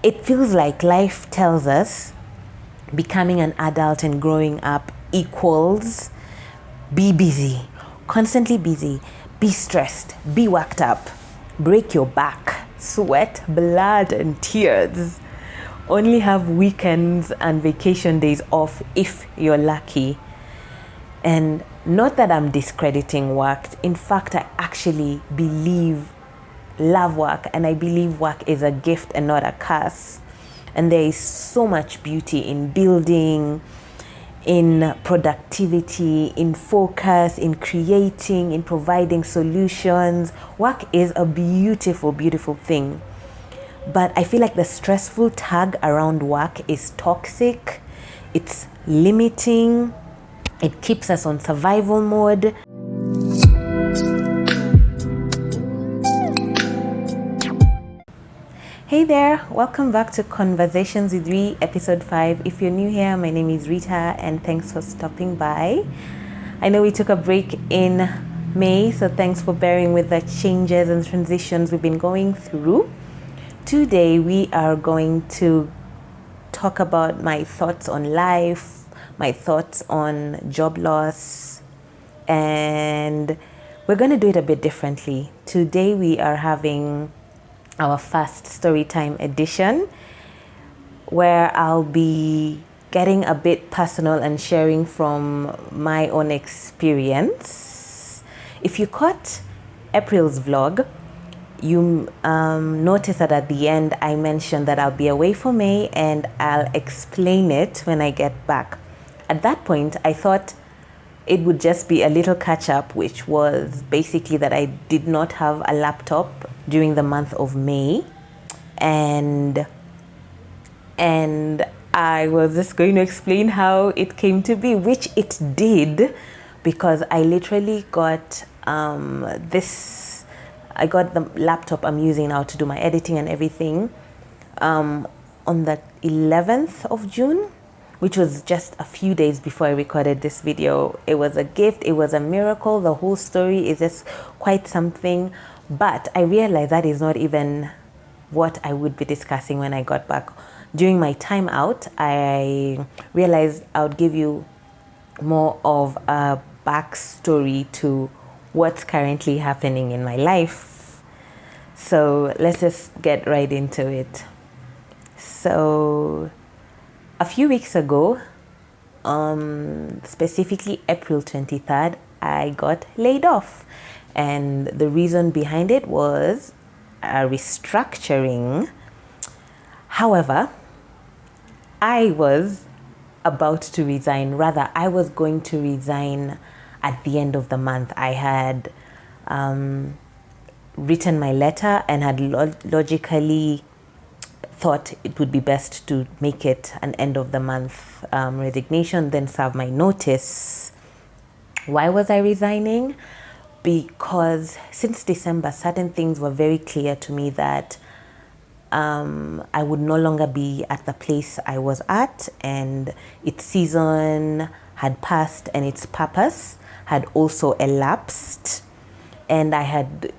it feels like life tells us becoming an adult and growing up equals be busy, constantly busy, be stressed, be worked up, break your back, sweat, blood, and tears. Only have weekends and vacation days off if you're lucky. And not that I'm discrediting work. In fact, I actually love work, and I believe work is a gift and not a curse. And there is so much beauty in building, in productivity, in focus, in creating, in providing solutions. Work is a beautiful, beautiful thing. But I feel like the stressful tag around work is toxic. It's limiting. It keeps us on survival mode. Hey there, welcome back to Conversations with Ree, episode 5. If you're new here, my name is Rita, and thanks for stopping by. I know we took a break in May, so thanks for bearing with the changes and transitions we've been going through. Today, we are going to talk about my thoughts on life, my thoughts on job loss, and we're going to do it a bit differently. Today, we are having our first storytime edition, where I'll be getting a bit personal and sharing from my own experience. If you caught April's vlog, you noticed that at the end I mentioned that I'll be away for May and I'll explain it when I get back. At that point, I thought it would just be a little catch up, which was basically that I did not have a laptop during the month of May, and I was just going to explain how it came to be, which it did, because I literally got I got the laptop I'm using now to do my editing and everything on the 11th of June, which was just a few days before I recorded this video. It was a gift, it was a miracle. The whole story is just quite something. But I realized that is not even what I would be discussing when I got back. During my time out, I realized I would give you more of a backstory to what's currently happening in my life. So let's just get right into it. So a few weeks ago, specifically April 23rd, I got laid off. And the reason behind it was a restructuring. However, I was about to resign. Rather, I was going to resign at the end of the month. I had written my letter and had logically thought it would be best to make it an end of the month resignation, then serve my notice. Why was I resigning? Because since December, certain things were very clear to me that I would no longer be at the place I was at, and its season had passed and its purpose had also elapsed. And I had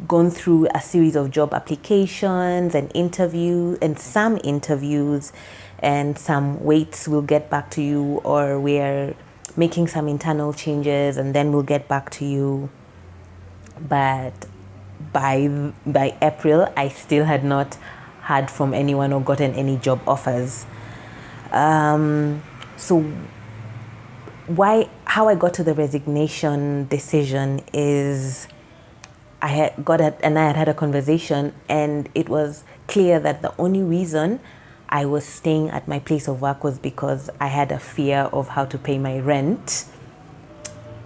gone through a series of job applications and interviews, and some interviews and some waits, we'll get back to you, or we're making some internal changes and then we'll get back to you. But by April, I still had not heard from anyone or gotten any job offers. So how I got to the resignation decision is I had a conversation, and it was clear that the only reason I was staying at my place of work was because I had a fear of how to pay my rent.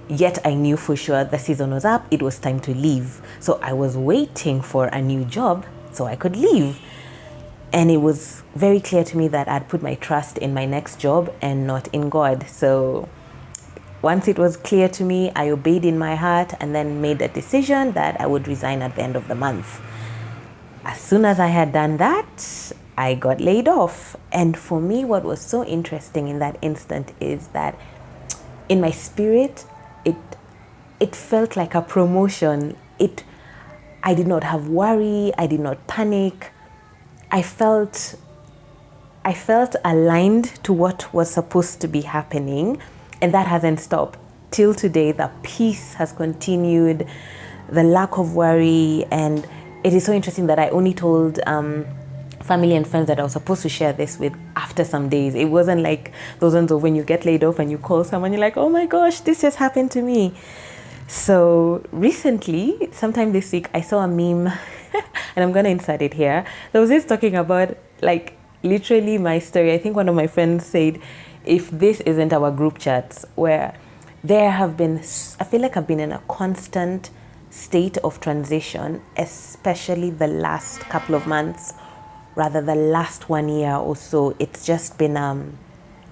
Yet I knew for sure the season was up, it was time to leave. So I was waiting for a new job so I could leave. And it was very clear to me that I'd put my trust in my next job and not in God. So once it was clear to me, I obeyed in my heart and then made a decision that I would resign at the end of the month. As soon as I had done that, I got laid off. And for me, what was so interesting in that instant is that in my spirit, it felt like a promotion. I did not have worry, I did not panic. I felt aligned to what was supposed to be happening, and that hasn't stopped. Till today, the peace has continued, the lack of worry, and it is so interesting that I only told family and friends that I was supposed to share this with after some days. It wasn't like those ones of when you get laid off and you call someone, you're like, oh my gosh, this just happened to me. So recently, sometime this week, I saw a meme, and I'm going to insert it here. There was this talking about, like, literally my story. I think one of my friends said, if this isn't our group chats, where there have been, I feel like I've been in a constant state of transition, especially the last couple of months, rather the last 1 year or so. It's just been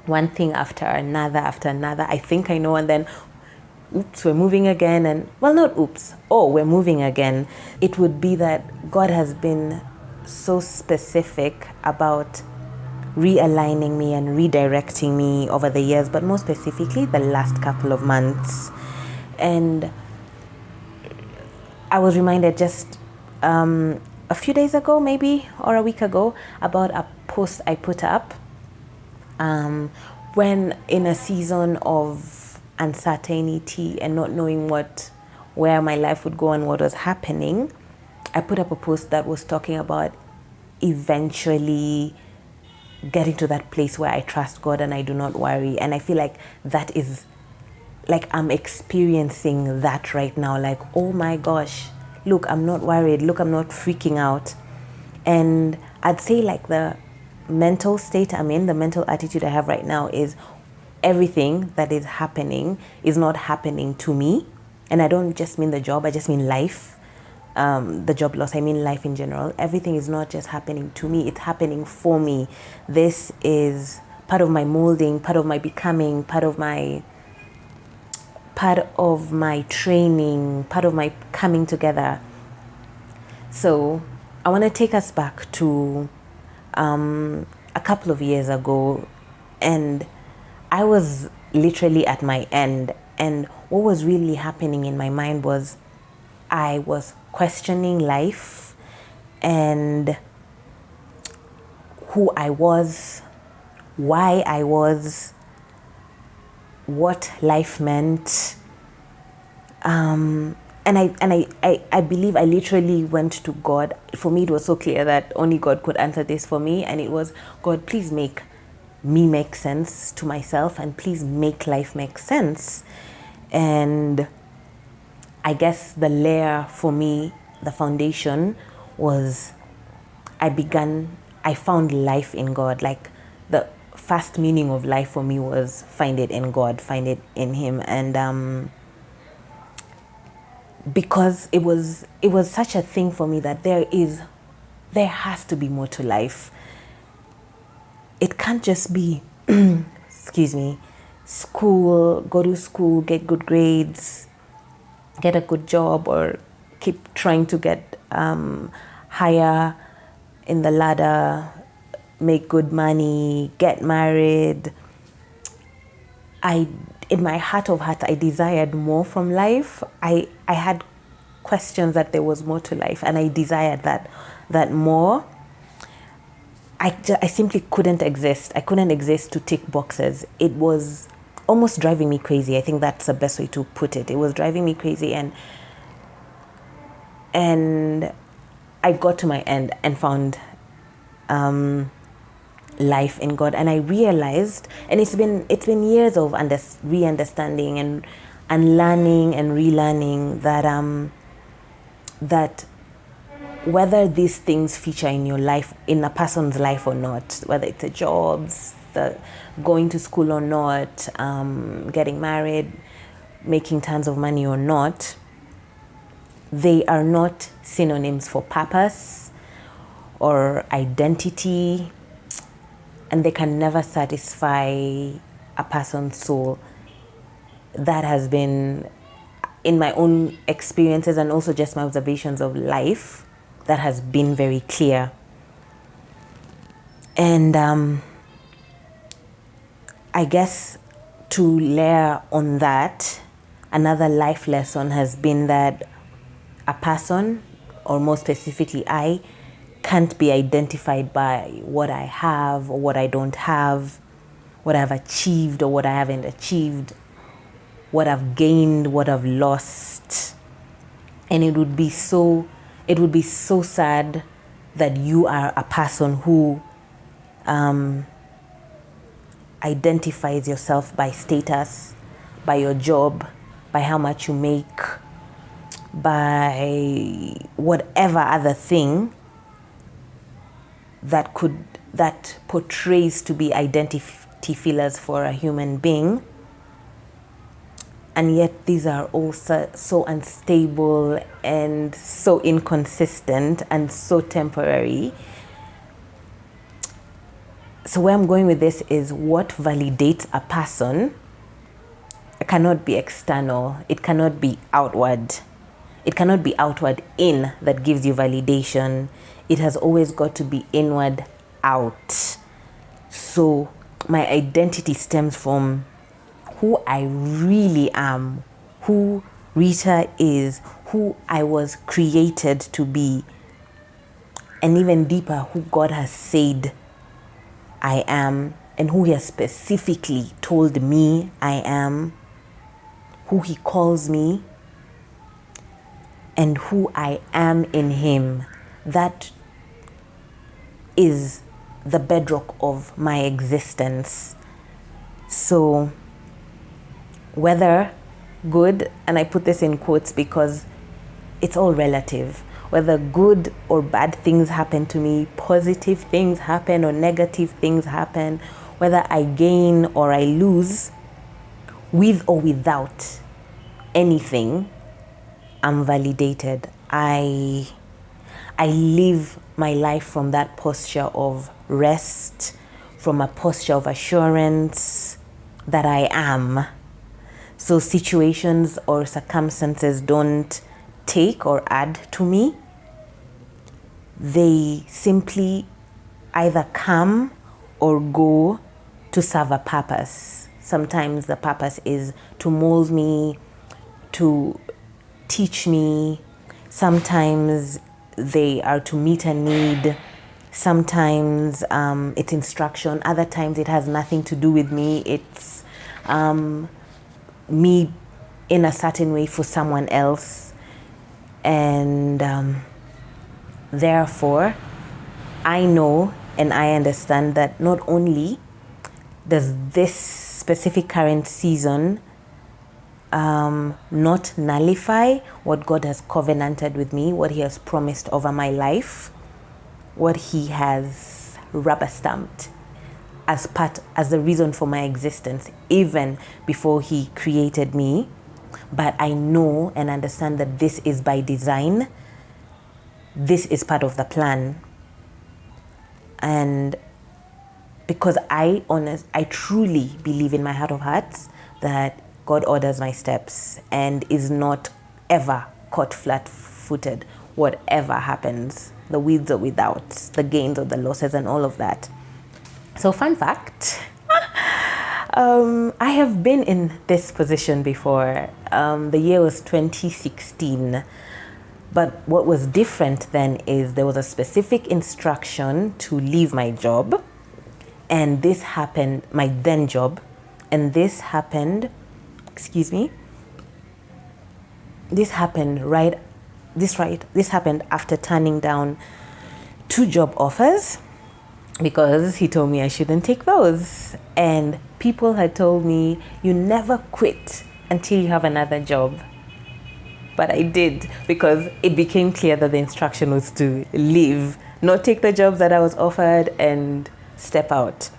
one thing after another after another. I think I know, and then oops, we're moving again, and well, not oops, oh, we're moving again. It would be that God has been so specific about realigning me and redirecting me over the years, but more specifically the last couple of months. And I was reminded just a few days ago, maybe, or a week ago, about a post I put up when in a season of uncertainty and not knowing where my life would go and what was happening. I put up a post that was talking about eventually getting to that place where I trust God and I do not worry. And I feel like that is, like, I'm experiencing that right now. Like, oh my gosh, look, I'm not worried. Look, I'm not freaking out. And I'd say, like, the mental state I'm in, the mental attitude I have right now is everything that is happening is not happening to me. And I don't just mean the job, I just mean life. The job loss, I mean life in general. Everything is not just happening to me, it's happening for me. This is part of my molding, part of my becoming, part of my training, part of my coming together. So I want to take us back to a couple of years ago, and I was literally at my end, and what was really happening in my mind was I was questioning life and who I was, why I was, what life meant. And I believe I literally went to God. For me, it was so clear that only God could answer this for me, and it was, God, please make me make sense to myself, and please make life make sense. And I guess the layer for me, the foundation, was I found life in God. Like, the first meaning of life for me was find it in God, find it in Him. And because it was such a thing for me that there has to be more to life. It can't just be, excuse me, school, go to school, get good grades, get a good job, or keep trying to get higher in the ladder, make good money, get married. In my heart of hearts, I desired more from life. I had questions that there was more to life, and I desired that more. I simply couldn't exist. I couldn't exist to tick boxes. It was almost driving me crazy. I think that's the best way to put it. It was driving me crazy, and I got to my end and found life in God. And I realized, and it's been years of re-understanding and learning and relearning that whether these things feature in your life, in a person's life or not, whether it's a job, going to school or not, getting married, making tons of money or not, they are not synonyms for purpose or identity, and they can never satisfy a person's soul. That has been, in my own experiences and also just my observations of life, that has been very clear. And I guess to layer on that, another life lesson has been that a person, or more specifically I, can't be identified by what I have or what I don't have, what I've achieved or what I haven't achieved, what I've gained, what I've lost. And it would be so sad that you are a person who identifies yourself by status, by your job, by how much you make, by whatever other thing that portrays to be identity fillers for a human being. And yet these are all so unstable and so inconsistent and so temporary. So where I'm going with this is what validates a person cannot be external. It cannot be outward. It cannot be outward in that gives you validation. It has always got to be inward out. So my identity stems from who I really am, who Rita is, who I was created to be, and even deeper, who God has said I am, and who He has specifically told me I am, who He calls me, and who I am in Him. That is the bedrock of my existence. So whether good, and I put this in quotes because it's all relative, whether good or bad things happen to me, positive things happen or negative things happen, whether I gain or I lose, with or without anything, I'm validated. I live my life from that posture of rest, from a posture of assurance that I am. So situations or circumstances don't take or add to me. They simply either come or go to serve a purpose. Sometimes the purpose is to mold me, to teach me. Sometimes they are to meet a need. Sometimes it's instruction. Other times it has nothing to do with me. It's me in a certain way for someone else. And therefore, I know and I understand that not only does this specific current season not nullify what God has covenanted with me, what He has promised over my life, what He has rubber stamped as the reason for my existence, even before He created me. But I know and understand that this is by design. This is part of the plan. And because I truly believe in my heart of hearts that God orders my steps and is not ever caught flat-footed, whatever happens, the with or without, the gains or the losses and all of that. So fun fact, I have been in this position before. The year was 2016. But what was different then is there was a specific instruction to leave my job. And this happened, my then job. And this happened, this happened after turning down 2 job offers, because he told me I shouldn't take those. And people had told me, you never quit until you have another job. But I did, because it became clear that the instruction was to leave, not take the job that I was offered and step out.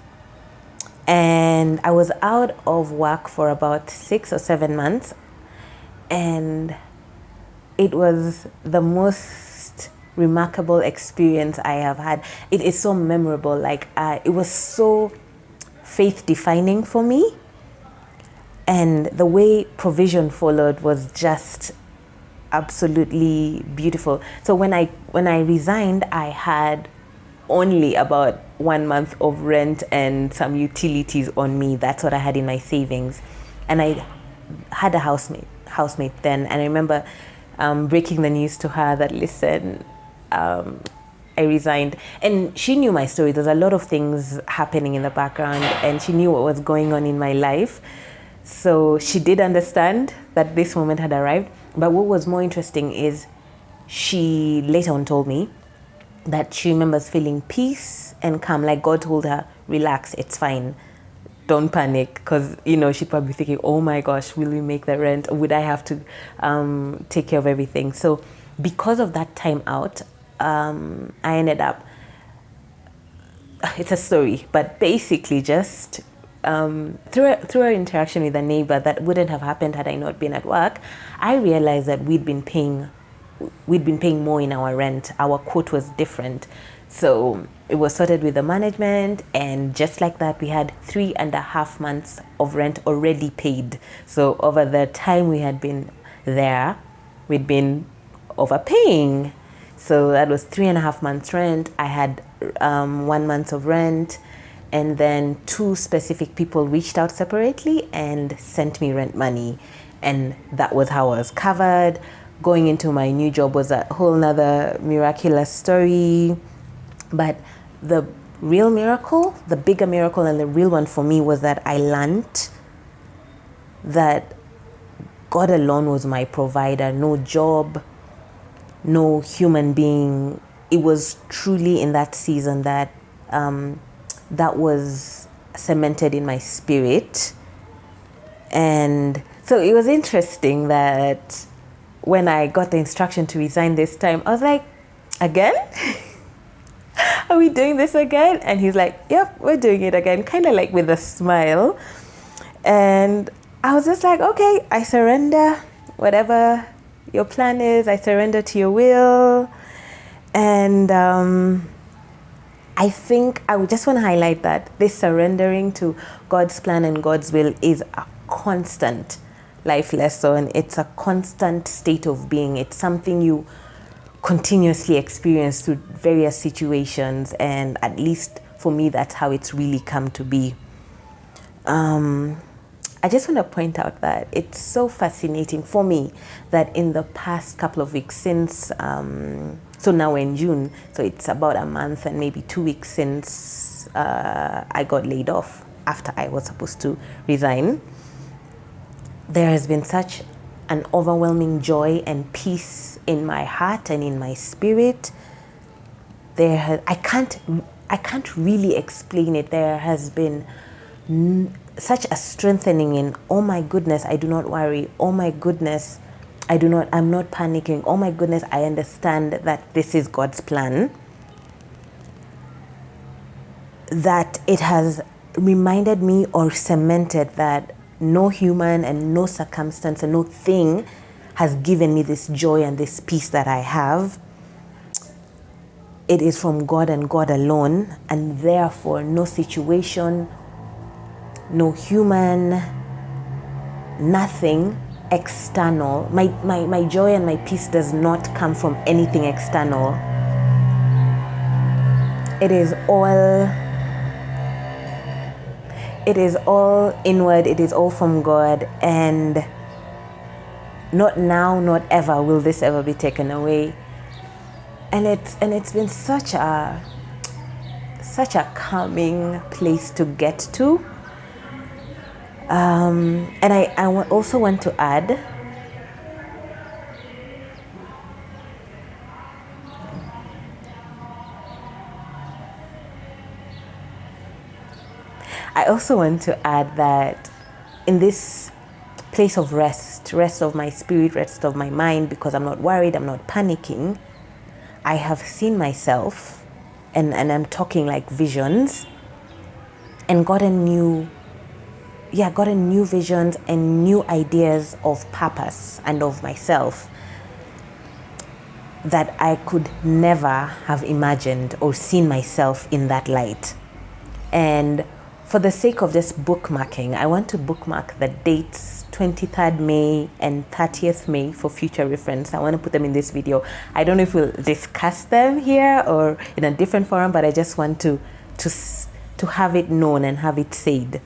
And I was out of work for about 6 or 7 months. And it was the most remarkable experience I have had. It is so memorable. It was so faith defining for me. And the way provision followed was just absolutely beautiful. So when I resigned, I had only about 1 month of rent and some utilities on me. That's what I had in my savings. And I had a housemate then, and I remember breaking the news to her that, listen, I I resigned. And she knew my story. There's a lot of things happening in the background, and she knew what was going on in my life. So she did understand that this moment had arrived. But what was more interesting is she later on told me that she remembers feeling peace and calm, like God told her, relax, it's fine. Don't panic, because, you know, she'd probably be thinking, oh my gosh, will we make the rent? Would I have to take care of everything? So because of that time out, I ended up, it's a story, but basically just through our interaction with a neighbor that wouldn't have happened had I not been at work, I realized that we'd been paying more in our rent. Our quote was different. So it was sorted with the management, and just like that, we had 3.5 months of rent already paid. So over the time we had been there, we'd been overpaying. So that was 3.5 months rent. I had 1 month of rent, and then 2 specific people reached out separately and sent me rent money. And that was how I was covered. Going into my new job was a whole nother miraculous story. But the real miracle, the bigger miracle and the real one for me was that I learned that God alone was my provider. No job, no human being. It was truly in that season that that was cemented in my spirit. And so it was interesting that when I got the instruction to resign this time, I was like, again? Are we doing this again? And he's like, yep, we're doing it again, kind of like with a smile. And I was just like, okay, I surrender. Whatever your plan is, I surrender to your will. And I think I would just want to highlight that this surrendering to God's plan and God's will is a constant life lesson. It's a constant state of being. It's something you continuously experience through various situations, and at least for me, that's how it's really come to be. I just want to point out that it's so fascinating for me that in the past couple of weeks since, so now we're in June, so it's about a month and maybe 2 weeks since I got laid off after I was supposed to resign. There has been such an overwhelming joy and peace in my heart and in my spirit. I can't really explain it. There has been such a strengthening in, oh my goodness, I do not worry. Oh my goodness, I'm not panicking. Oh my goodness, I understand that this is God's plan. That it has reminded me or cemented that no human and no circumstance and no thing has given me this joy and this peace that I have. It is from God and God alone, and therefore no situation, no human, nothing external. My joy and my peace does not come from anything external. It is all inward. It is all from God, and not now, not ever will this ever be taken away. And it's been such a calming place to get to. And I also want to add, that in this place of rest of my spirit, rest of my mind, because I'm not worried, I'm not panicking, I have seen myself, and I'm talking like visions, and gotten new visions and new ideas of purpose and of myself that I could never have imagined or seen myself in that light. And for the sake of just bookmarking, I want to bookmark the dates 23rd May and 30th May for future reference. I want to put them in this video. I don't know if we'll discuss them here or in a different forum, but I just want to have it known and have it said.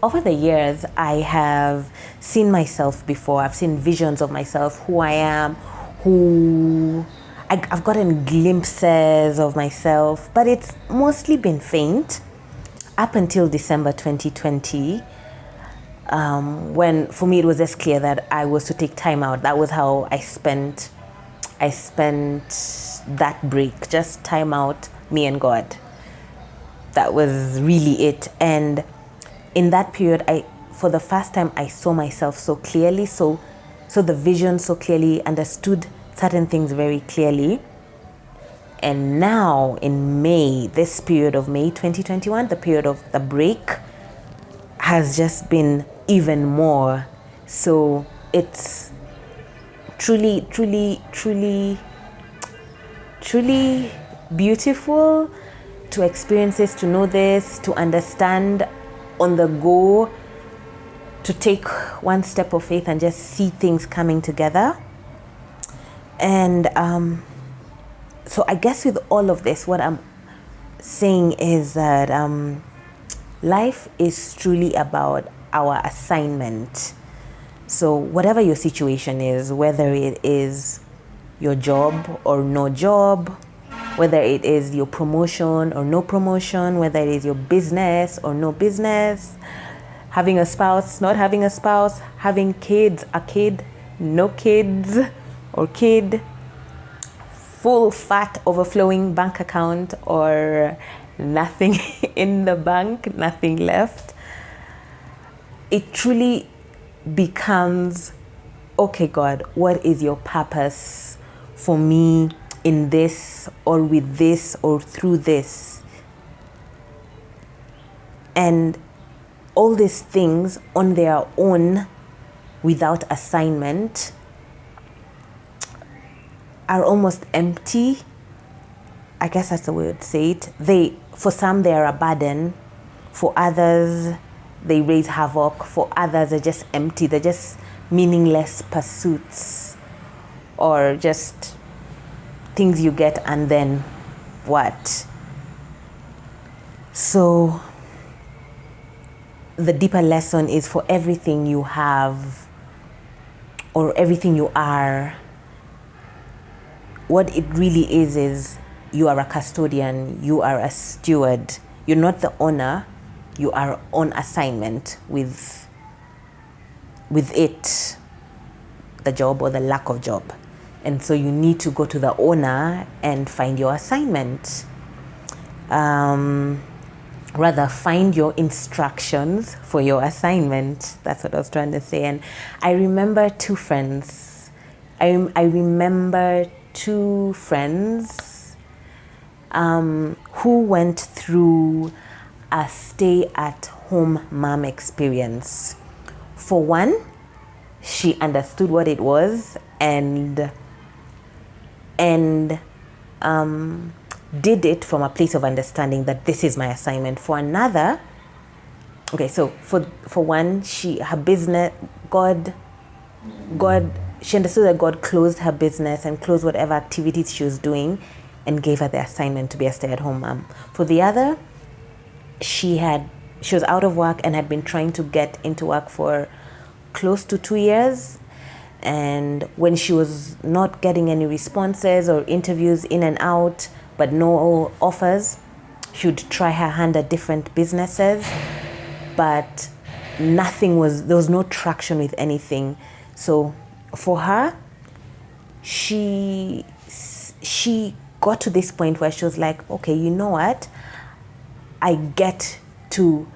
Over the years, I have seen myself before. I've seen visions of myself, who I am, who I've gotten glimpses of myself, but it's mostly been faint up until December 2020. When for me it was just clear that I was to take time out. That was how I spent that break, just time out, me and God. That was really it. And in that period, for the first time, I saw myself so clearly, so the vision so clearly, understood certain things very clearly. And now in May, this period of May 2021, the period of the break, has just been even more. So it's truly, truly, truly, truly beautiful to experience this, to know this, to understand on the go, to take one step of faith and just see things coming together. And so I guess with all of this, what I'm saying is that life is truly about our assignment. So whatever your situation is, whether it is your job or no job, whether it is your promotion or no promotion, whether it is your business or no business, having a spouse, not having a spouse, having kids, a kid, no kids, or kid, full fat overflowing bank account, or nothing in the bank, nothing left. It truly becomes, okay, God, what is your purpose for me in this, or with this, or through this? And all these things on their own, without assignment, are almost empty. I guess that's the way I would say it. For some, they are a burden. For others, they raise havoc. For others, they're just empty. They're just meaningless pursuits, or just things you get and then what? So the deeper lesson is, for everything you have or everything you are, what it really is you are a custodian, you are a steward. You're not the owner, you are on assignment with it, the job or the lack of job. And so you need to go to the owner and find your assignment. Rather, find your instructions for your assignment. That's what I was trying to say. And I remember two friends. I remember two friends who went through a stay-at-home mom experience. For one, she understood what it was and did it from a place of understanding that this is my assignment. For another, okay, so for one, her business, she understood that God closed her business and closed whatever activities she was doing and gave her the assignment to be a stay-at-home mom. For the other, she was out of work and had been trying to get into work for close to 2 years. And when she was not getting any responses or interviews in and out, but no offers, she would try her hand at different businesses, but there was no traction with anything. So for her, she got to this point where she was like, okay, you know what? I get to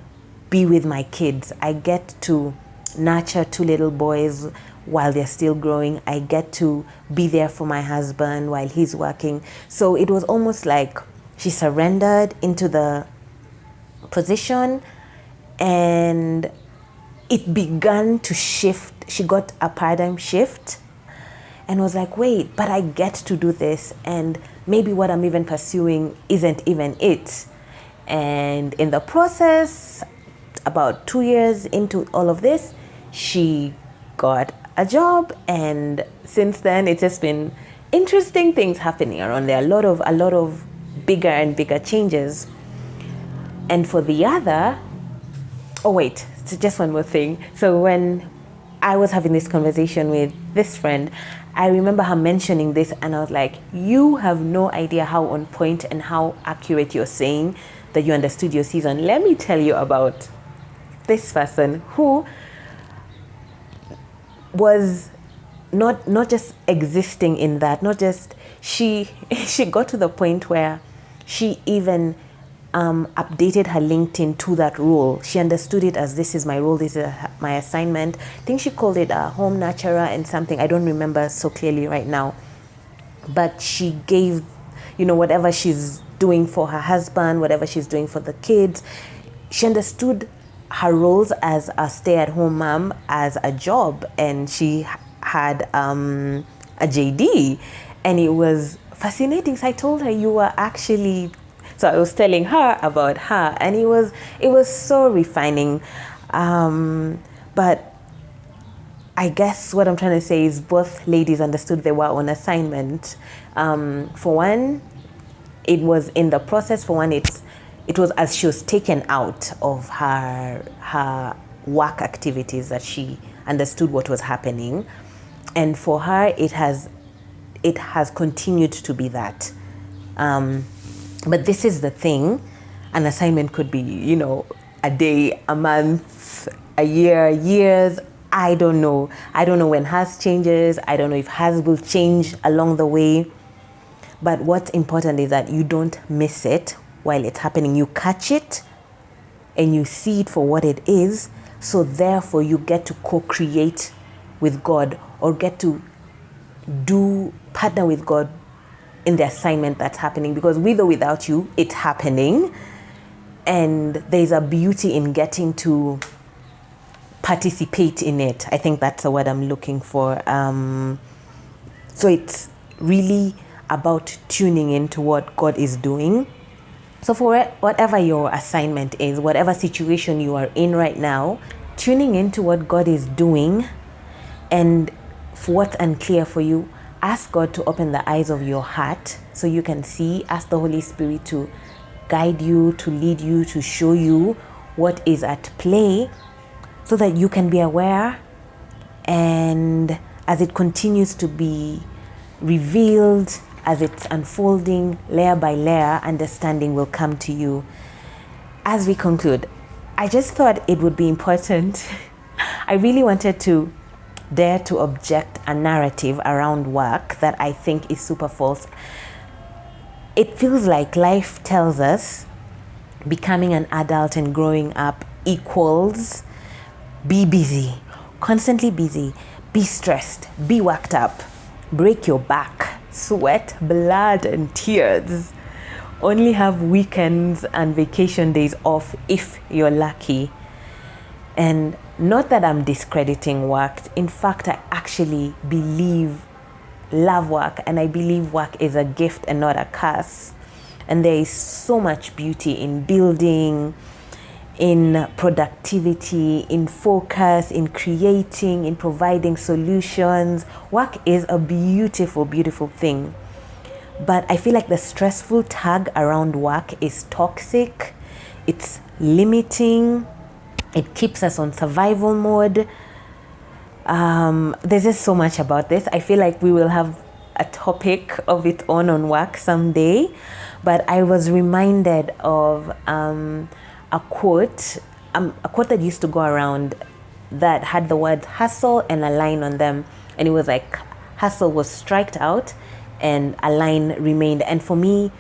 be with my kids. I get to nurture 2 little boys while they're still growing. I get to be there for my husband while he's working. So it was almost like she surrendered into the position, and it began to shift. She got a paradigm shift and was like, wait, but I get to do this, and maybe what I'm even pursuing isn't even it. And in the process, about 2 years into all of this, she got a job, and since then it's just been interesting things happening around there. A lot of bigger and bigger changes. And for the other, so just one more thing. So when I was having this conversation with this friend, I remember her mentioning this, and I was like, you have no idea how on point and how accurate you're saying that you understood your season. Let me tell you about this person who was not just existing in that, not just she got to the point where she even updated her LinkedIn to that role. She understood it as, this is my role, this is my assignment. I think she called it a home nurturer and something. I don't remember so clearly right now. But she gave, whatever she's doing for her husband, whatever she's doing for the kids, she understood her roles as a stay-at-home mom as a job, and she had a JD, and it was fascinating. So I told her, you were actually, so I was telling her about her, and it was so refining. But I guess what I'm trying to say is both ladies understood they were on assignment. For one, it was in the process. For one, it was as she was taken out of her work activities that she understood what was happening. And for her, it has continued to be that. But this is the thing, an assignment could be, a day, a month, a year, years. I don't know. I don't know when hers changes. I don't know if hers will change along the way. But what's important is that you don't miss it while it's happening. You catch it and you see it for what it is. So therefore you get to co-create with God, or get to partner with God in the assignment that's happening, because with or without you, it's happening. And there's a beauty in getting to participate in it. I think that's the word I'm looking for. So it's really about tuning into what God is doing. So for whatever your assignment is, whatever situation you are in right now, tuning into what God is doing, and for what's unclear for you, ask God to open the eyes of your heart so you can see. Ask the Holy Spirit to guide you, to lead you, to show you what is at play, so that you can be aware. And as it continues to be revealed, as it's unfolding layer by layer, understanding will come to you. As we conclude, I just thought it would be important. I really wanted to dare to object a narrative around work that I think is super false. It feels like life tells us becoming an adult and growing up equals be busy, constantly busy, be stressed, be worked up, break your back, sweat, blood, and tears. Only have weekends and vacation days off if you're lucky. And not that I'm discrediting work. In fact, I actually love work, and I believe work is a gift and not a curse. And there is so much beauty in building, in productivity, in focus, in creating, in providing solutions. Work is a beautiful, beautiful thing. But I feel like the stressful tag around work is toxic. It's limiting. It keeps us on survival mode. There's just so much about this. I feel like we will have a topic of its own on work someday. But I was reminded of a quote that used to go around that had the word hustle and a line on them. And it was like, hustle was striked out and a line remained. And for me,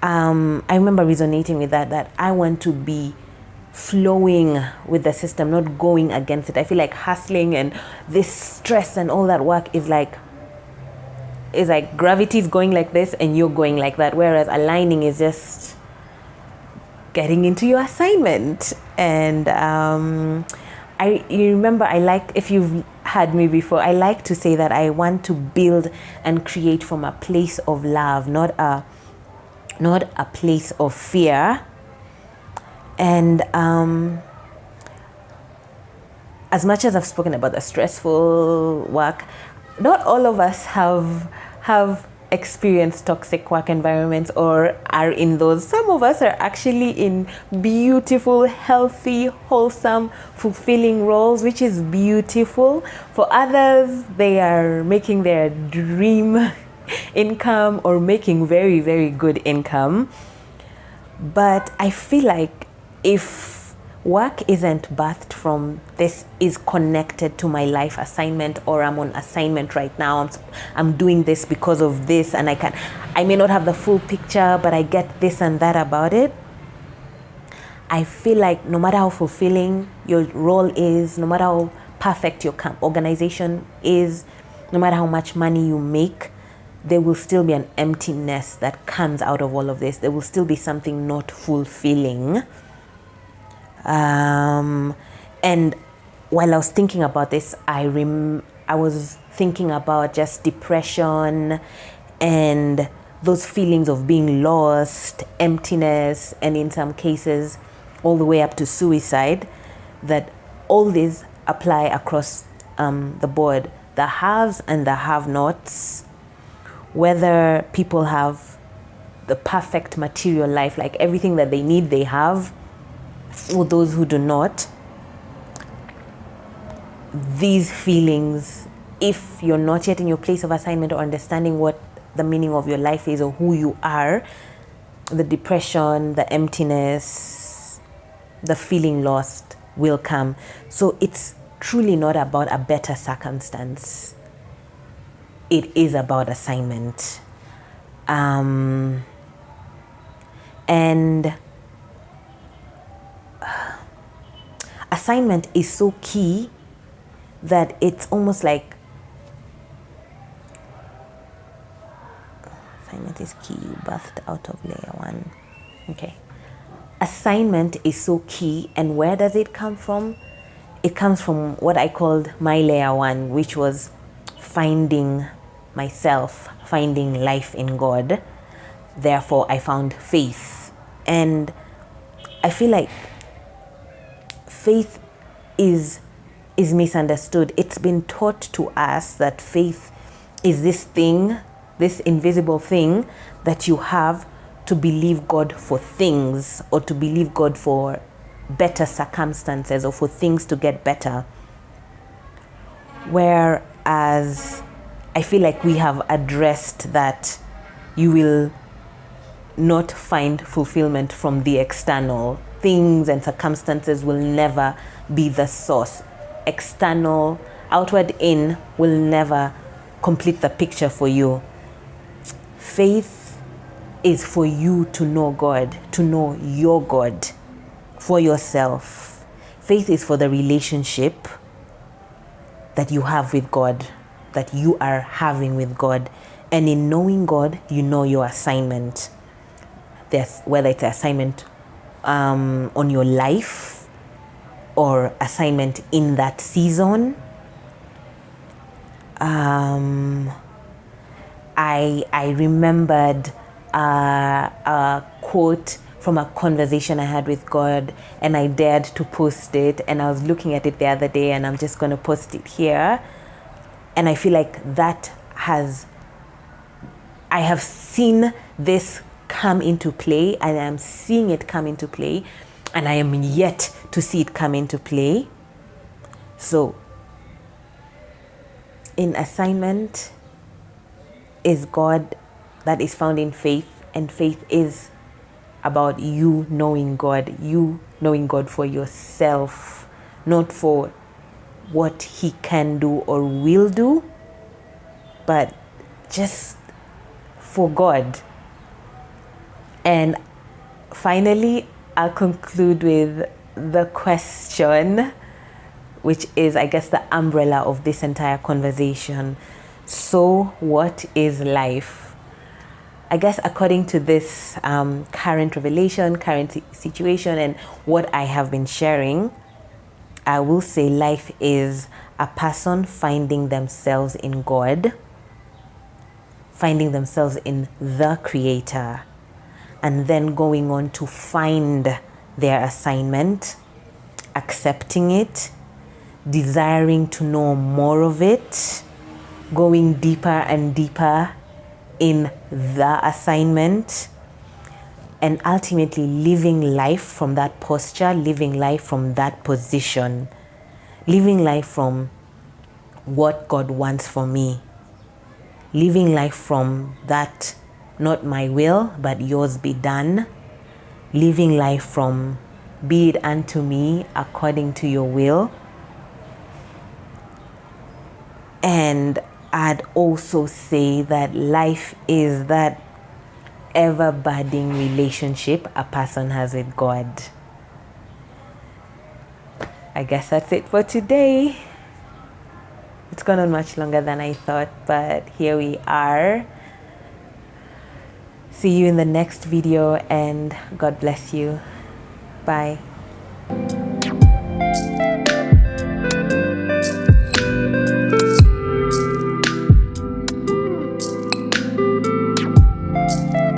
I remember resonating with that I want to be flowing with the system, not going against it. I feel like hustling and this stress and all that work is like gravity is going like this and you're going like that, whereas aligning is just getting into your assignment. And you remember, I like, if you've had me before, I like to say that I want to build and create from a place of love, not a place of fear. And as much as I've spoken about the stressful work, not all of us have experience toxic work environments or are in those. Some of us are actually in beautiful, healthy, wholesome, fulfilling roles, which is beautiful. For others, they are making their dream income or making very, very good income. But I feel like if work isn't birthed from this is connected to my life assignment, or I'm on assignment right now, I'm doing this because of this, and I may not have the full picture, but I get this and that about it. I feel like no matter how fulfilling your role is, no matter how perfect your organization is, no matter how much money you make, there will still be an emptiness that comes out of all of this. There will still be something not fulfilling. And while I was thinking about this, I was thinking about just depression and those feelings of being lost, emptiness, and in some cases, all the way up to suicide, that all these apply across the board, the haves and the have-nots, whether people have the perfect material life, like everything that they need, they have, or those who do not. These feelings, if you're not yet in your place of assignment or understanding what the meaning of your life is or who you are, the depression, the emptiness, the feeling lost will come. So it's truly not about a better circumstance. It is about assignment. And assignment is so key that it's almost like assignment is key, birthed out of layer one. Okay. Assignment is so key, and where does it come from? It comes from what I called my layer one, which was finding myself, finding life in God. Therefore, I found faith. And I feel like faith is misunderstood. It's been taught to us that faith is this thing, this invisible thing that you have to believe God for things, or to believe God for better circumstances, or for things to get better. Whereas I feel like we have addressed that you will not find fulfillment from the external. Things and circumstances will never be the source. External, outward in will never complete the picture for you. Faith is for you to know God, to know your God for yourself. Faith is for the relationship that you have with God, that you are having with God. And in knowing God, you know your assignment. Whether it's an assignment on your life or assignment in that season. I remembered a quote from a conversation I had with God, and I dared to post it, and I was looking at it the other day, and I'm just going to post it here. And I feel like I have seen this come into play, and I'm seeing it come into play, and I am yet to see it come into play. So in assignment is God that is found in faith, and faith is about you knowing God for yourself, not for what He can do or will do, but just for God. And finally, I'll conclude with the question, which is, I guess, the umbrella of this entire conversation. So, what is life? I guess according to this current revelation, current situation, and what I have been sharing, I will say life is a person finding themselves in God, finding themselves in the Creator, and then going on to find their assignment, accepting it, desiring to know more of it, going deeper and deeper in the assignment, and ultimately living life from that posture, living life from that position, living life from what God wants for me, living life from that, not my will, but yours be done, living life from be it unto me according to your will. And I'd also say that life is that ever budding relationship a person has with God. I guess that's it for today. It's gone on much longer than I thought, but here we are. See you in the next video, and God bless you. Bye.